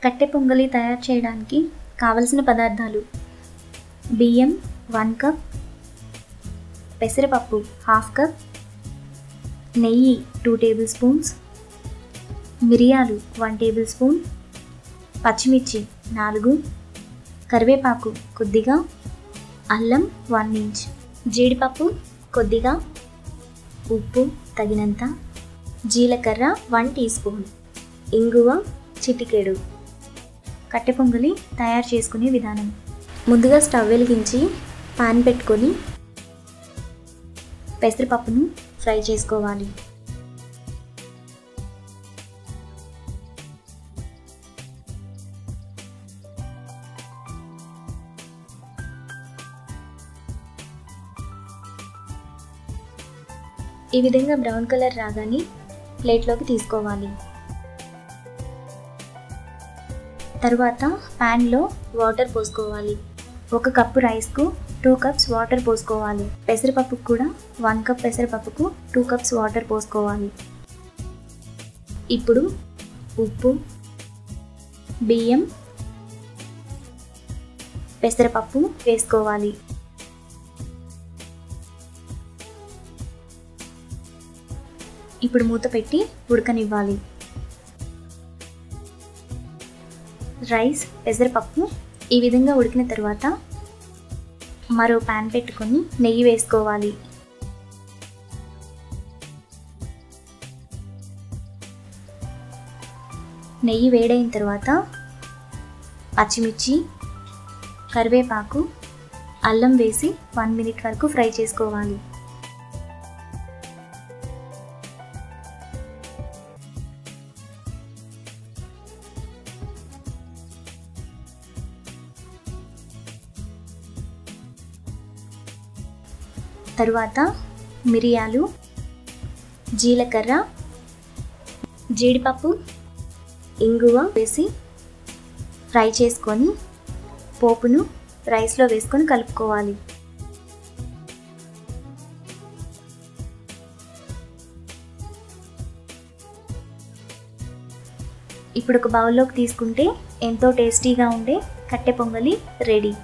కట్టె పొంగలి తయారు చేయడానికి కావలసిన పదార్థాలు: బియ్యం 1 కప్, పెసరపప్పు 1/2 కప్, నెయ్యి 2 టేబుల్ స్పూన్స్, మిరియాలు 1 టేబుల్ స్పూన్, పచ్చిమిర్చి 4, కరివేపాకు కొద్దిగా, అల్లం 1 ఇంచ్, జీడిపప్పు కొద్దిగా, ఉప్పు తగినంత, జీలకర్ర 1 టీ స్పూన్, ఇంగువ చిటికెడు. కట్టె పొంగలి తయారు చేసుకునే విధానం: ముందుగా స్టవ్ వెలిగించి పాన్ పెట్టుకొని పెసరపప్పును ఫ్రై చేసుకోవాలి. ఈ విధంగా బ్రౌన్ కలర్ రాగానే ప్లేట్లోకి తీసుకోవాలి. తరువాత ప్యాన్లో వాటర్ పోసుకోవాలి. 1 కప్పు రైస్కు 2 కప్స్ వాటర్ పోసుకోవాలి. పెసరపప్పుకు కూడా 1 కప్ పెసరపప్పుకు 2 కప్స్ వాటర్ పోసుకోవాలి. ఇప్పుడు ఉప్పు, బియ్యం, పెసరపప్పు వేసుకోవాలి. ఇప్పుడు మూత పెట్టి ఉడకనివ్వాలి. రైస్, పెసరపప్పు ఈ విధంగా ఉడికిన తర్వాత మరో ప్యాన్ పెట్టుకొని నెయ్యి వేసుకోవాలి. నెయ్యి వేడైన తర్వాత పచ్చిమిర్చి, కరివేపాకు, అల్లం వేసి 1 మినిట్ వరకు ఫ్రై చేసుకోవాలి. తరువాత మిరియాలు, జీలకర్ర, జీడిపప్పు, ఇంగువ వేసి ఫ్రై చేసుకొని పోపును రైస్లో వేసుకొని కలుపుకోవాలి. ఇప్పుడు ఒక బౌల్లోకి తీసుకుంటే ఎంతో టేస్టీగా ఉండే కట్టె పొంగలి రెడీ.